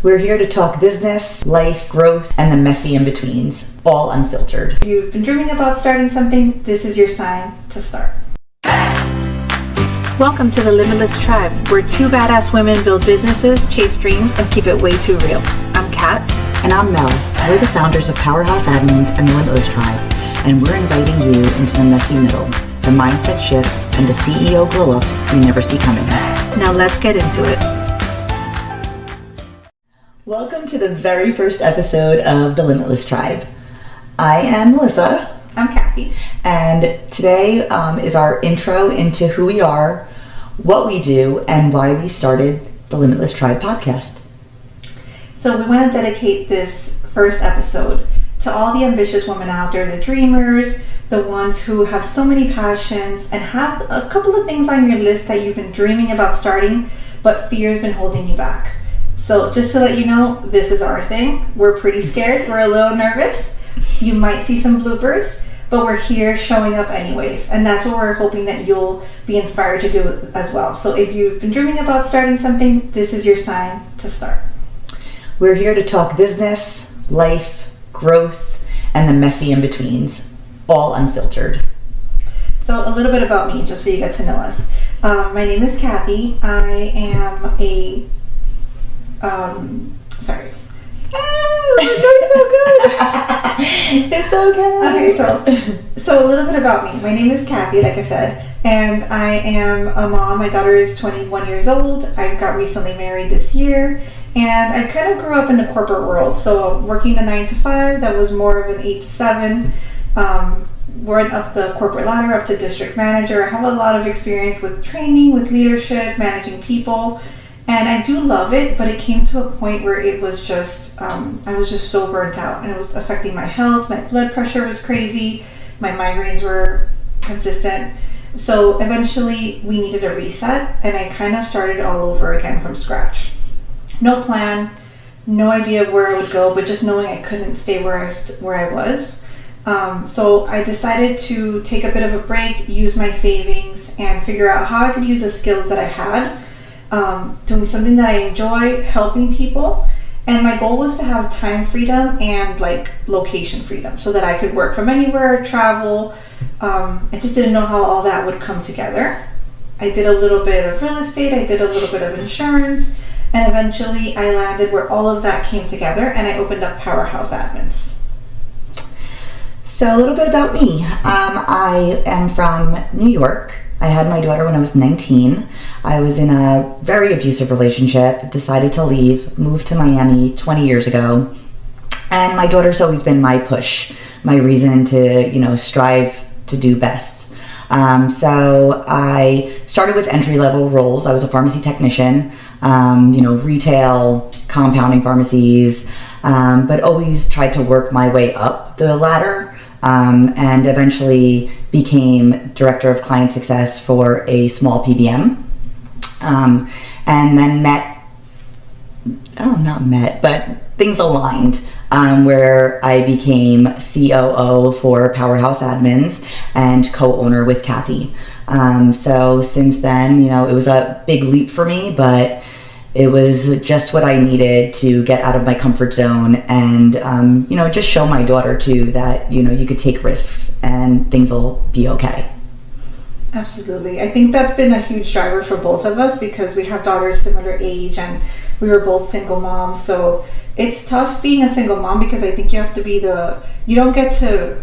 We're here to talk business, life, growth, and the messy in-betweens, all unfiltered. If you've been dreaming about starting something, this is your sign to start. Welcome to the Limitless Tribe, where two badass women build businesses, chase dreams, and keep it way too real. I'm Kat. And I'm Mel. We're the founders of Powerhouse Admins and the Limitless Tribe, and we're inviting you into the messy middle, the mindset shifts, and the CEO glow-ups you never see coming. Now let's get into it. Welcome to the very first episode of the Limitless Tribe. I am Melissa. I'm Cathy. And today is our intro into who we are, what we do, and why we started the Limitless Tribe podcast. So we want to dedicate this first episode to all the ambitious women out there, the dreamers, the ones who have so many passions and have a couple of things on your list that you've been dreaming about starting, but fear's been holding you back. So just to let you know, this is our thing. We're pretty scared. We're a little nervous. You might see some bloopers, but we're here showing up anyways. And that's what we're hoping that you'll be inspired to do as well. So if you've been dreaming about starting something, this is your sign to start. We're here to talk business, life, growth, and the messy in-betweens, all unfiltered. So a little bit about me, just so you get to know us. My name is Cathy. I am a sorry. We're doing so good. It's okay. Okay, so a little bit about me. My name is Cathy, like I said, and I am a mom. My daughter is 21 years old. I got recently married this year, and I kind of grew up in the corporate world. So working the 9 to 5, that was more of an 8 to 7. Went up the corporate ladder, up to district manager. I have a lot of experience with training, with leadership, managing people. And I do love it, but it came to a point where it was just, I was just so burnt out, and it was affecting my health. My blood pressure was crazy. My migraines were consistent. So eventually we needed a reset, and I kind of started all over again from scratch. No plan, no idea where I would go, but just knowing I couldn't stay where I was. So I decided to take a bit of a break, use my savings, and figure out how I could use the skills that I had. Doing something that I enjoy, helping people, and my goal was to have time freedom and like location freedom so that I could work from anywhere, travel. I just didn't know how all that would come together. I did a little bit of real estate, I did a little bit of insurance, and eventually I landed where all of that came together, and I opened up Powerhouse Admins. So a little bit about me. I am from New York. I had my daughter when I was 19. I was in a very abusive relationship, decided to leave, moved to Miami 20 years ago. And my daughter's always been my push, my reason to, strive to do best. So I started with entry-level roles. I was a pharmacy technician, retail, compounding pharmacies, but always tried to work my way up the ladder. And eventually became director of client success for a small PBM. And then but things aligned, where I became COO for Powerhouse Admins and co-owner with Cathy. So since then, it was a big leap for me, but it was just what I needed to get out of my comfort zone and, just show my daughter too that, you could take risks and things will be okay. Absolutely. I think that's been a huge driver for both of us because we have daughters similar age and we were both single moms. So it's tough being a single mom because I think you have to be you don't get to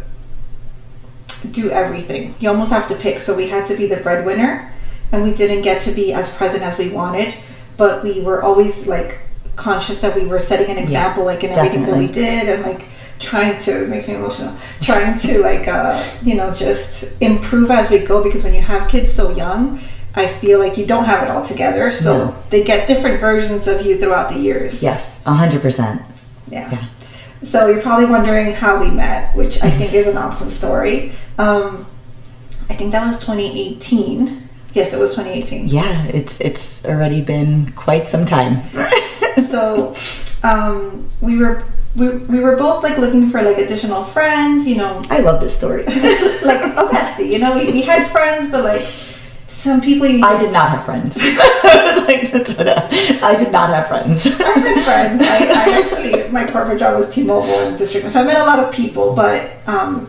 do everything. You almost have to pick. So we had to be the breadwinner and we didn't get to be as present as we wanted. But we were always like conscious that we were setting an example, in everything that we did, and trying to, it makes me emotional, trying to just improve as we go, because when you have kids so young, I feel like you don't have it all together. So they get different versions of you throughout the years. Yes, 100%. Yeah. So you're probably wondering how we met, which I think is an awesome story. I think that was 2018. Yes, it was 2018. Yeah, it's already been quite some time. So we were both looking for additional friends, I love this story. a bestie. We had friends, but Some people I did not have friends. I did not have friends. I had friends. I actually, my corporate job was T-Mobile and District, so I met a lot of people, but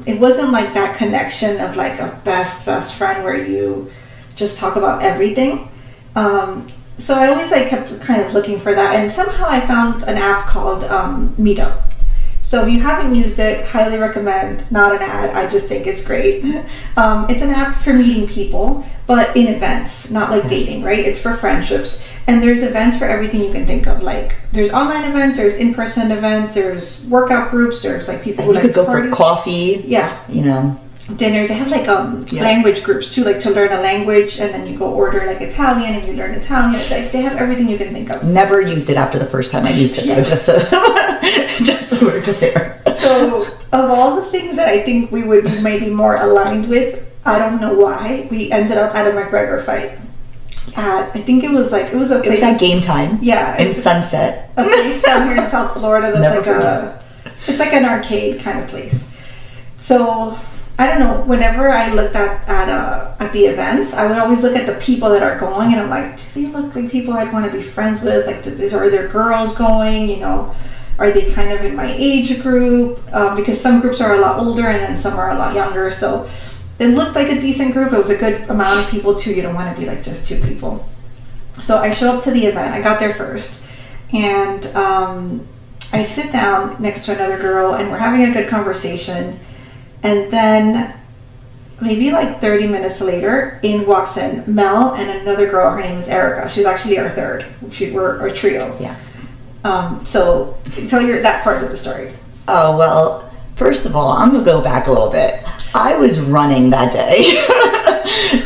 it wasn't like that connection of like a best friend where you just talk about everything. So I always like kept kind of looking for that, and somehow I found an app called Meetup. So if you haven't used it, highly recommend. Not an ad, I just think it's great. It's an app for meeting people, but in events, not like dating, right? It's for friendships. And there's events for everything you can think of. Like there's online events, there's in-person events, there's workout groups, there's like people who like to go party. for coffee. Yeah. You know. Dinners. They have like language groups too, like to learn a language, and then you go order like Italian and you learn Italian. Like they have everything you can think of. Never used it after the first time I used it though, just so we're clear. So of all the things that I think we would be maybe more aligned with, I don't know why, we ended up at a McGregor fight. I think it was a place. It was at Game Time. Yeah. In Sunset. A place down here in South Florida that's Never it's like an arcade kind of place. So I don't know, whenever I looked at the events, I would always look at the people that are going, and I'm like, do they look like people I'd want to be friends with? Like, are there girls going? You know, are they kind of in my age group? Because some groups are a lot older and then some are a lot younger. So it looked like a decent group. It was a good amount of people too. You don't want to be like just two people. So I show up to the event. I got there first, and I sit down next to another girl, and we're having a good conversation. And then maybe like 30 minutes later, in walks in Mel and another girl. Her name is Erica. She's actually our third. We're a trio. Yeah. So tell that part of the story. Oh, well, first of all, I'm going to go back a little bit. I was running that day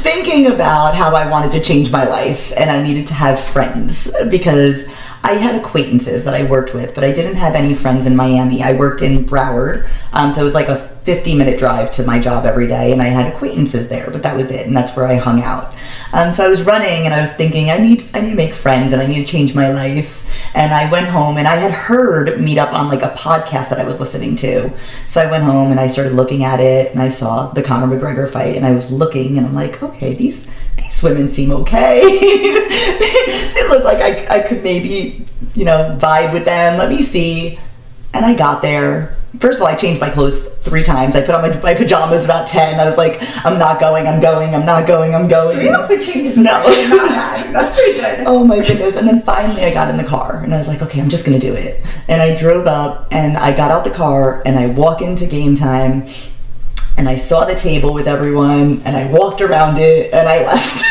thinking about how I wanted to change my life and I needed to have friends because I had acquaintances that I worked with, but I didn't have any friends in Miami. I worked in Broward, so it was like a 50-minute drive to my job every day, and I had acquaintances there, but that was it, and that's where I hung out. So I was running, and I was thinking, I need to make friends, and I need to change my life. And I went home, and I had heard Meetup on like a podcast that I was listening to. So I went home, and I started looking at it, and I saw the Conor McGregor fight, and I was looking, and I'm like, okay, these women seem okay. They look like I could maybe, vibe with them. Let me see. And I got there. First of all, I changed my clothes 3 times. I put on my pajamas about 10. I was like, I'm not going, I'm going, I'm not going, I'm going. 3 outfit changes. No. Not bad. That's pretty good. Oh my goodness. And then finally I got in the car and I was like, okay, I'm just going to do it. And I drove up and I got out the car and I walk into Game Time and I saw the table with everyone and I walked around it and I left.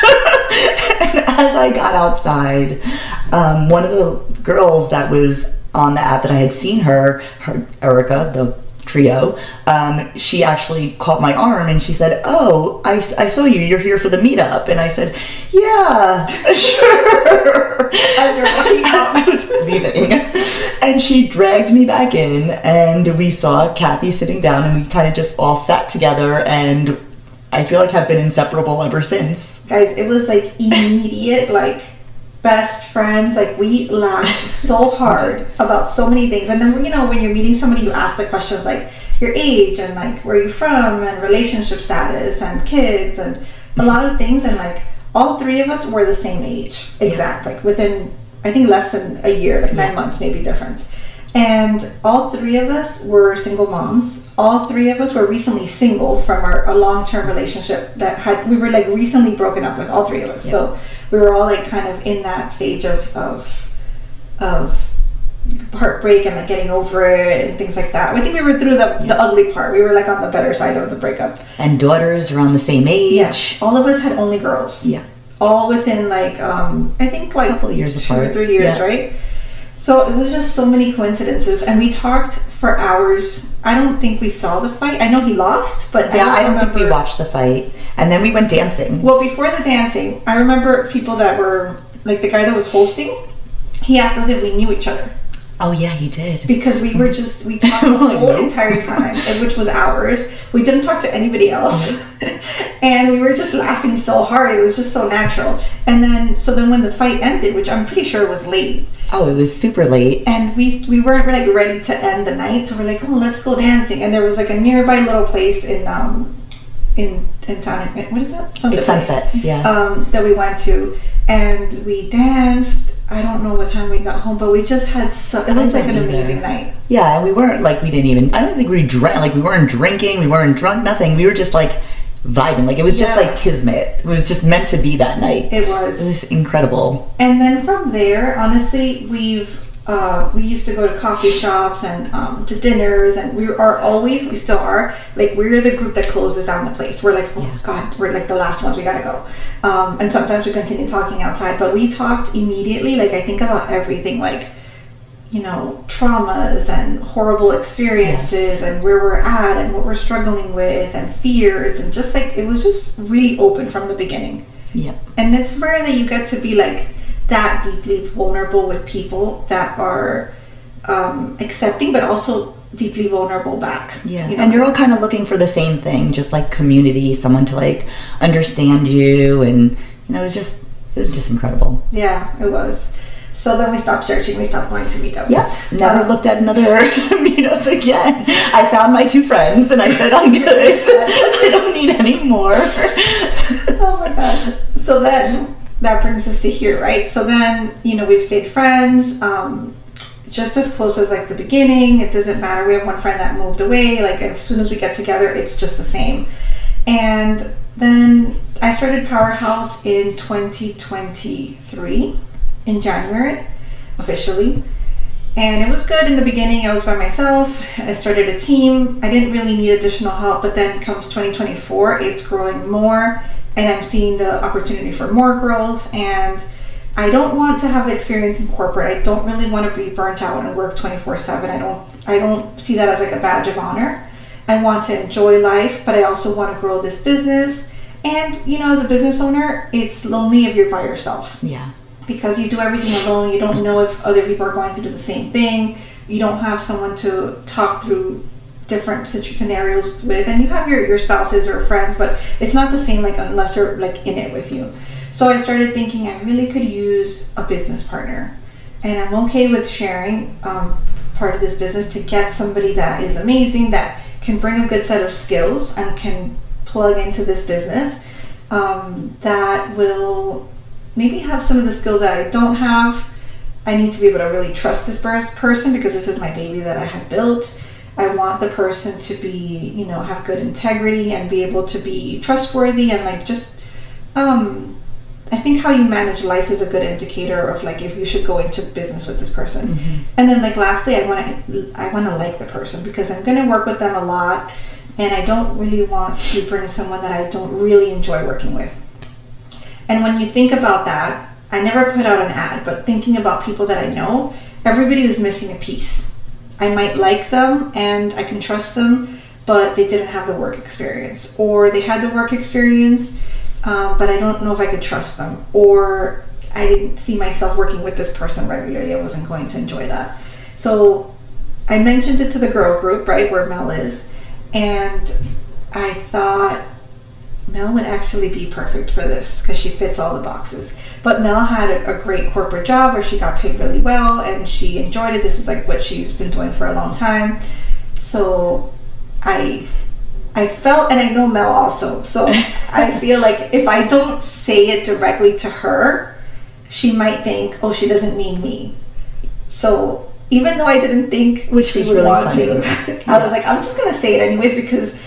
And as I got outside, one of the girls that was on the app that I had seen her Erica, the trio, she actually caught my arm and she said, oh, I saw you, you're here for the meetup. And I said, yeah, sure. As you're walking out. I was leaving. And she dragged me back in and we saw Cathy sitting down and we kind of just all sat together and I feel like have been inseparable ever since. Guys, it was like immediate, like best friends. Like we laughed so hard about so many things. And then, when you're meeting somebody, you ask the questions like your age and like where you're from and relationship status and kids and a lot of things. And like all 3 of us were the same age, exact, like within, I think, less than a year, like 9 months maybe difference. And all 3 of us were single moms. All 3 of us were recently single from a long-term relationship we were like recently broken up with, all 3 of us. Yeah. So we were all like kind of in that stage of heartbreak and like getting over it and things like that. I think we were through the ugly part. We were like on the better side of the breakup. And daughters around the same age. Yeah. All of us had only girls. Yeah. All within like, I think like a couple of years 2 apart. or 3 years, yeah. Right? So it was just so many coincidences, and we talked for hours. I don't think we saw the fight. I know he lost, but I don't think we watched the fight. And then we went dancing. Well, before the dancing, I remember people that were, like the guy that was hosting, he asked us if we knew each other. Oh yeah, he did. Because we talked the whole entire time, which was hours. We didn't talk to anybody else. And we were just laughing so hard. It was just so natural. And then when the fight ended, which I'm pretty sure was late. Oh, it was super late. And we weren't like ready to end the night. So we're like, oh, let's go dancing. And there was like a nearby little place in in town. What is that? It's Sunset. Yeah. That we went to, and we danced. I don't know what time we got home, but we just had it was like an amazing night. Yeah, and we weren't like, we didn't even, I don't think we drank, like we weren't drinking, we weren't drunk, nothing. We were just like vibing. Like it was just like kismet. It was just meant to be that night. It was incredible. And then from there, honestly, we used to go to coffee shops and to dinners, and we still are, like, we're the group that closes down the place. We're like, oh God, we're like the last ones, we gotta go. And sometimes we continue talking outside, but we talked immediately. Like, I think about everything, like, you know, traumas and horrible experiences and where we're at and what we're struggling with and fears, and just like, it was just really open from the beginning. Yeah. And it's rare that you get to be like that deeply vulnerable with people that are accepting, but also deeply vulnerable back. Yeah. You know? And you're all kind of looking for the same thing, just like community, someone to like understand you, and you know, it was just incredible. Yeah, it was. So then we stopped searching, we stopped going to meetups. Yeah, never looked at another meetup again. I found my 2 friends and I said, I'm good. I don't need any more. Oh my gosh. So then that brings us to here, right? So then, you know, we've stayed friends, just as close as like the beginning. It doesn't matter. We have one friend that moved away. Like, as soon as we get together, it's just the same. And then I started Powerhouse in 2023. In January, officially. And it was good in the beginning. I was by myself. I started a team. I didn't really need additional help, but then comes 2024, it's growing more, and I'm seeing the opportunity for more growth. And I don't want to have the experience in corporate. I don't really want to be burnt out and work 24/7. I don't see that as like a badge of honor. I want to enjoy life, but I also want to grow this business. And, you know, as a business owner, it's lonely if you're by yourself. Yeah. Because you do everything alone. You don't know if other people are going to do the same thing. You don't have someone to talk through different scenarios with, and you have your spouses or friends, but it's not the same, like, unless they're like in it with you. So I started thinking I really could use a business partner, and I'm okay with sharing part of this business to get somebody that is amazing, that can bring a good set of skills and can plug into this business, that will maybe have some of the skills that I don't have. I need to be able to really trust this person, because this is my baby that I have built. I want the person to be, you know, have good integrity and be able to be trustworthy, and like, just I think how you manage life is a good indicator of like if you should go into business with this person. Mm-hmm. And then like lastly, I want to like the person, because I'm going to work with them a lot, and I don't really want to bring someone that I don't really enjoy working with. And when you think about that, I never put out an ad, but thinking about people that I know, everybody was missing a piece. I might like them and I can trust them, but they didn't have the work experience, or they had the work experience, but I don't know if I could trust them, or I didn't see myself working with this person regularly. I wasn't going to enjoy that. So I mentioned it to the girl group, right, where Mel is, and I thought Mel would actually be perfect for this because she fits all the boxes. But Mel had a great corporate job where she got paid really well and she enjoyed it. This is like what she's been doing for a long time. So I felt, and I know Mel also, so I feel like if I don't say it directly to her, she might think, oh, she doesn't mean me. So even though I didn't think what she would want to, I was like, I'm just going to say it anyways, because,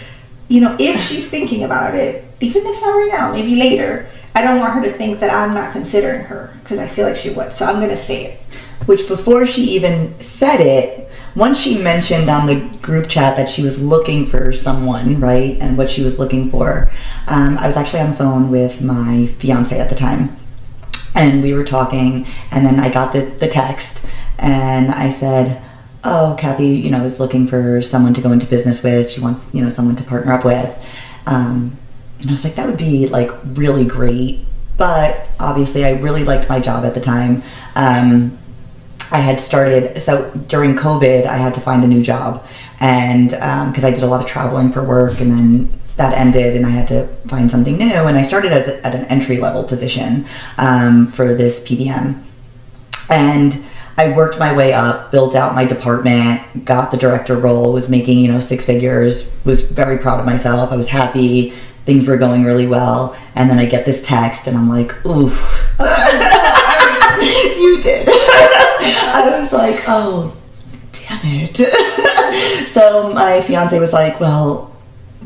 you know, if she's thinking about it, even if not right now, maybe later, I don't want her to think that I'm not considering her, because I feel like she would. So I'm going to say it. Which, before she even said it, once she mentioned on the group chat that she was looking for someone, right, and what she was looking for, I was actually on the phone with my fiance at the time, and we were talking, and then I got the text, and I said, oh, Cathy, you know, is looking for someone to go into business with. She wants, you know, someone to partner up with. And I was like, that would be like really great. But obviously I really liked my job at the time. I had started, so during COVID, I had to find a new job. And because I did a lot of traveling for work, and then that ended and I had to find something new. And I started at an entry-level position for this PBM. And I worked my way up, built out my department, got the director role, was making, you know, 6 figures, was very proud of myself. I was happy, things were going really well. And then I get this text and I'm like, ooh. You did. I was like, oh, damn it. So my fiance was like, well,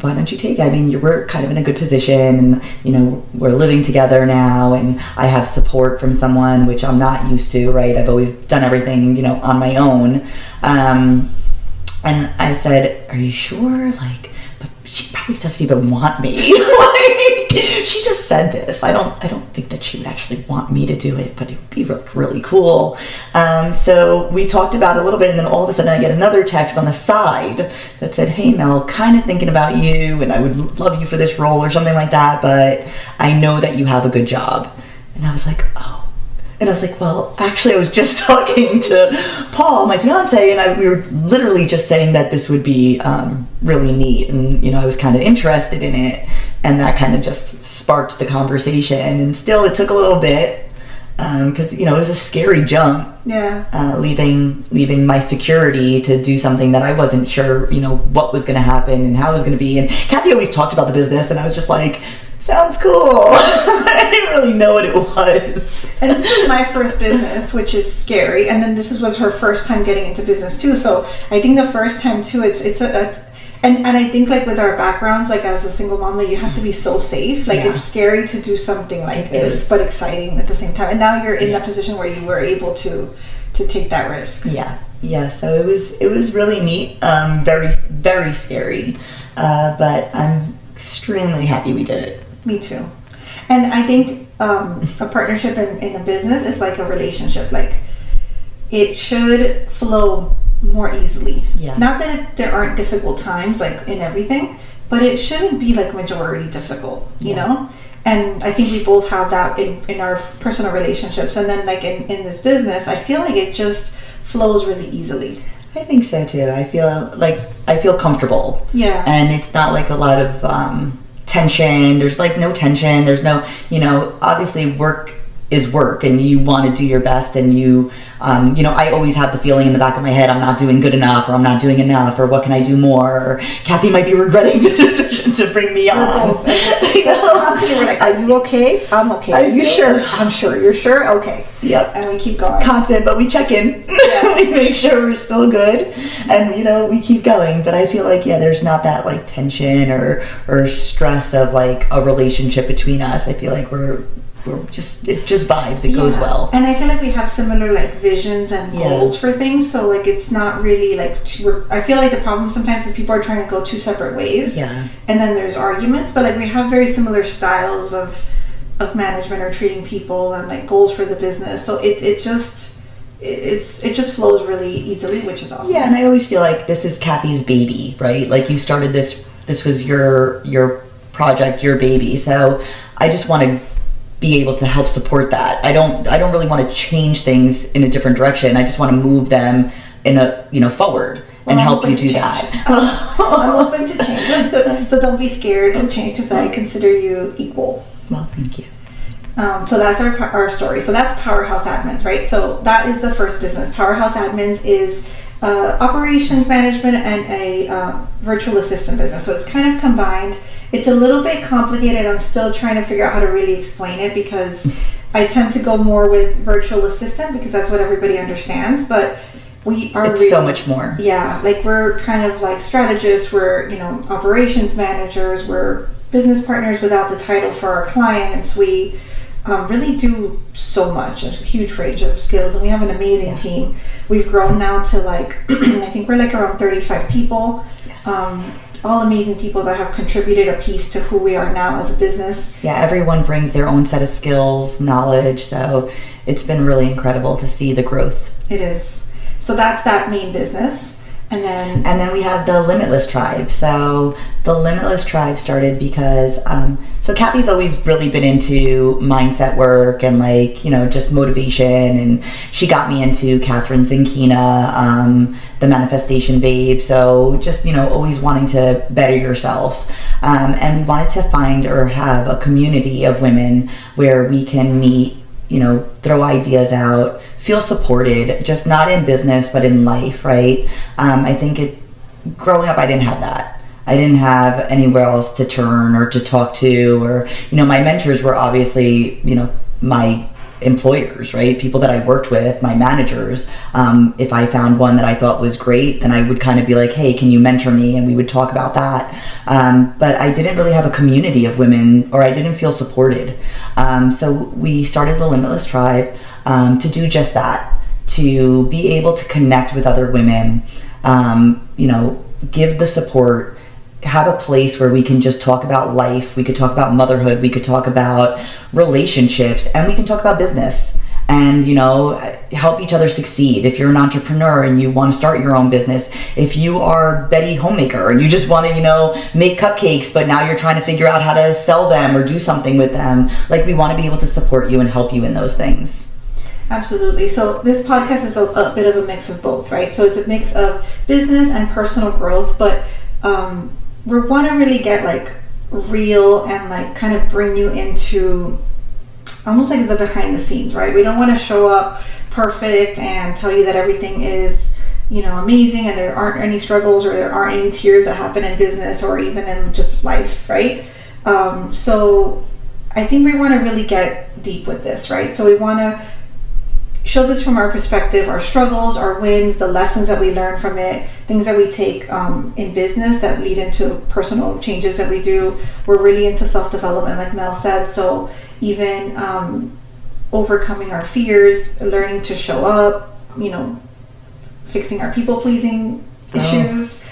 why don't you take it? I mean, we're kind of in a good position, and, you know, we're living together now, and I have support from someone, which I'm not used to, right? I've always done everything, you know, on my own. And I said, are you sure? Like, but she probably doesn't even want me. Like, she just said this. I don't think that she would actually want me to do it, but it would be really cool. So we talked about it a little bit, and then all of a sudden I get another text on the side that said, hey Mel, kind of thinking about you, and I would love you for this role or something like that, but I know that you have a good job. And I was like, oh. And I was like, well, actually, I was just talking to Paul, my fiance, and we were literally just saying that this would be really neat. And, you know, I was kind of interested in it. And that kind of just sparked the conversation. And still, it took a little bit because, you know, it was a scary jump. Yeah. Leaving my security to do something that I wasn't sure, you know, what was going to happen and how it was going to be. And Cathy always talked about the business, and I was just like, sounds cool. I didn't really know what it was. And this is my first business, which is scary. And then this was her first time getting into business too. So I think the first time too, and I think like with our backgrounds, like as a single mom, like you have to be so safe. Like it's scary to do something like this, but exciting at the same time. And now you're in that position where you were able to take that risk. Yeah. So it was really neat. Very, very scary. But I'm extremely happy we did it. Me too. And I think a partnership in a business is like a relationship. Like it should flow more easily. Yeah. Not that there aren't difficult times like in everything, but it shouldn't be like majority difficult, you know? And I think we both have that in our personal relationships. And then like in this business, I feel like it just flows really easily. I think so too. I feel comfortable. Yeah. And it's not like a lot of tension. There's like no tension. There's no, you know, obviously work is work, and you want to do your best, and you know, I always have the feeling in the back of my head, I'm not doing good enough, or I'm not doing enough, or what can I do more, or Cathy might be regretting the decision to bring me on. You know? We're like, are you okay? I'm okay. Are you sure? I'm sure. You're sure? Okay. Yep. And we keep going. Constant, but we check in. We make sure we're still good, and, you know, we keep going. But I feel like, there's not that like tension or stress of like a relationship between us. I feel like it just vibes. It goes well. And I feel like we have similar like visions and goals for things. So like it's not really like I feel like the problem sometimes is people are trying to go two separate ways. Yeah. And then there's arguments, but like we have very similar styles of management or treating people and like goals for the business. So it just flows really easily, which is awesome. Yeah, and I always feel like this is Cathy's baby, right? Like you started this was your project, your baby. So I just want to be able to help support that. I don't really want to change things in a different direction. I just want to move them in a, you know, forward and help you do that. I'm open to change. That's good. So don't be scared to change, because I consider you equal. Well, thank you. So that's our story. So that's Powerhouse Admins, right? So that is the first business. Powerhouse Admins is operations management and a virtual assistant business. So it's kind of combined. It's a little bit complicated. I'm still trying to figure out how to really explain it, because I tend to go more with virtual assistant because that's what everybody understands. But we are really, so much more. Yeah, like we're kind of like strategists. We're, you know, operations managers. We're business partners without the title for our clients. We really do so much, a huge range of skills, and we have an amazing team. We've grown now to like I think we're like around 35 people. Yes. All amazing people that have contributed a piece to who we are now as a business. Yeah, everyone brings their own set of skills, knowledge, so it's been really incredible to see the growth. It is. So that's that main business. And then we have the Limitless Tribe. So the Limitless Tribe started because so Cathy's always really been into mindset work and like, you know, just motivation, and she got me into Catherine Zinkina, the Manifestation Babe. So just, you know, always wanting to better yourself, and we wanted to find or have a community of women where we can meet, you know, throw ideas out, feel supported, just not in business, but in life, right? I think growing up, I didn't have that. I didn't have anywhere else to turn or to talk to, or, my mentors were obviously, my employers, right? People that I worked with, my managers. If I found one that I thought was great, then I would kind of be like, hey, can you mentor me? And we would talk about that. But I didn't really have a community of women, or I didn't feel supported. So we started the Limitless Tribe to do just that, to be able to connect with other women, give the support, have a place where we can just talk about life. We could talk about motherhood. We could talk about relationships, and we can talk about business and, help each other succeed. If you're an entrepreneur and you want to start your own business, if you are Betty Homemaker and you just want to, make cupcakes, but now you're trying to figure out how to sell them or do something with them, like, we want to be able to support you and help you in those things. Absolutely. So this podcast is a bit of a mix of both, right? So it's a mix of business and personal growth, but we want to really get like real and like kind of bring you into almost like the behind the scenes, right? We don't want to show up perfect and tell you that everything is, amazing and there aren't any struggles or there aren't any tears that happen in business or even in just life, right? So I think we want to really get deep with this, right? So we want to show this from our perspective, our struggles, our wins, the lessons that we learn from it, things that we take in business that lead into personal changes that we do. We're really into self-development, like Mel said. So even overcoming our fears, learning to show up, fixing our people-pleasing issues.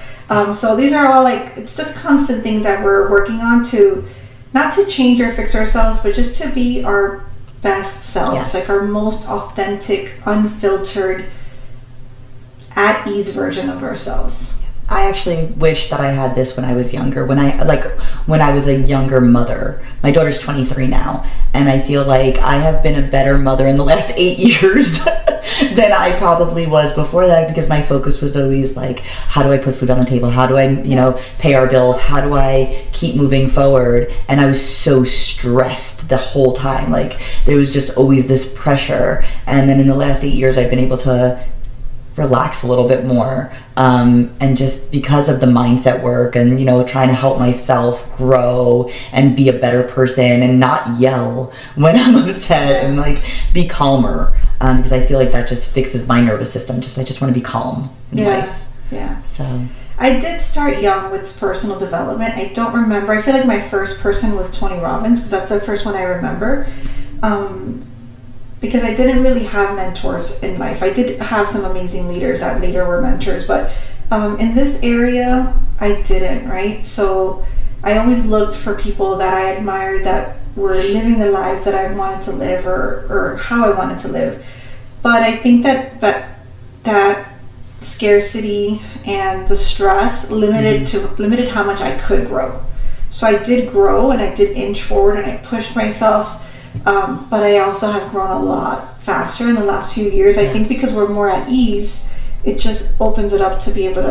So these are all it's just constant things that we're working on to, not to change or fix ourselves, but just to be our best selves, yes. Like our most authentic, unfiltered, at ease version of ourselves. I actually wish that I had this when I was younger, when I was a younger mother. My daughter's 23 now, and I feel like I have been a better mother in the last 8 years than I probably was before that, because my focus was always like, how do I put food on the table? How do I, pay our bills? How do I keep moving forward? And I was so stressed the whole time. Like, there was just always this pressure. And then in the last 8 years, I've been able to relax a little bit more, and just because of the mindset work and trying to help myself grow and be a better person and not yell when I'm upset and be calmer, because I feel like that just fixes my nervous system. I just want to be calm in life. Yeah. So I did start young with personal development. I don't remember. I feel like my first person was Tony Robbins, because that's the first one I remember. Because I didn't really have mentors in life. I did have some amazing leaders that later were mentors, but in this area, I didn't, right? So I always looked for people that I admired that were living the lives that I wanted to live, or how I wanted to live. But I think that scarcity and the stress limited how much I could grow. So I did grow and I did inch forward and I pushed myself. But I also have grown a lot faster in the last few years. I think because we're more at ease, it just opens it up to be able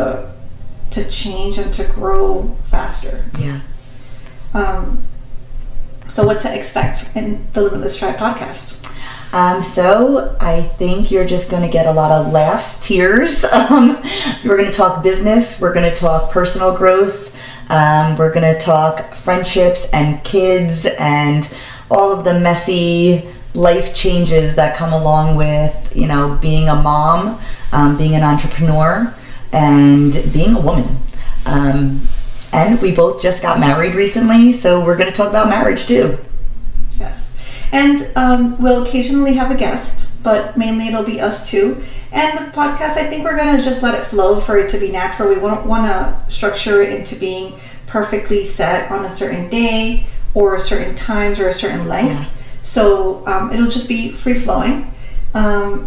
to change and to grow faster. Yeah. So what to expect in the Limitless Tribe podcast? So I think you're just going to get a lot of laughs, tears. We're going to talk business. We're going to talk personal growth. We're going to talk friendships and kids and all of the messy life changes that come along with, being a mom, being an entrepreneur, and being a woman. And we both just got married recently, so we're going to talk about marriage too. Yes. And we'll occasionally have a guest, but mainly it'll be us two. And the podcast, I think we're going to just let it flow for it to be natural. We won't want to structure it into being perfectly set on a certain day or a certain times or a certain length. Yeah. So it'll just be free-flowing.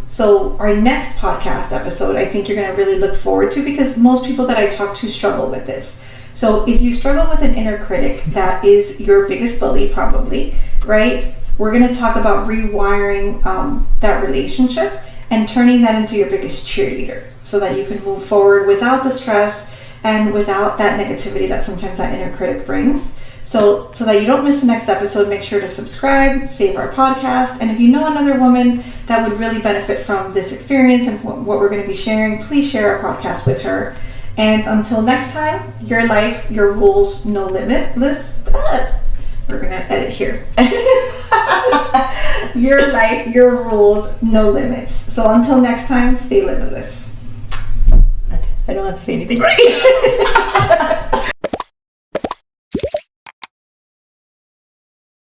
So our next podcast episode, I think you're going to really look forward to, because most people that I talk to struggle with this. So if you struggle with an inner critic, that is your biggest bully probably, right? We're going to talk about rewiring that relationship and turning that into your biggest cheerleader, so that you can move forward without the stress and without that negativity that sometimes that inner critic brings. So that you don't miss the next episode, make sure to subscribe, save our podcast, and if you know another woman that would really benefit from this experience and what we're going to be sharing, please share our podcast with her. And until next time, your life, your rules, no limitless. We're gonna edit here. Your life, your rules, no limits. So until next time, stay limitless. I don't have to say anything right.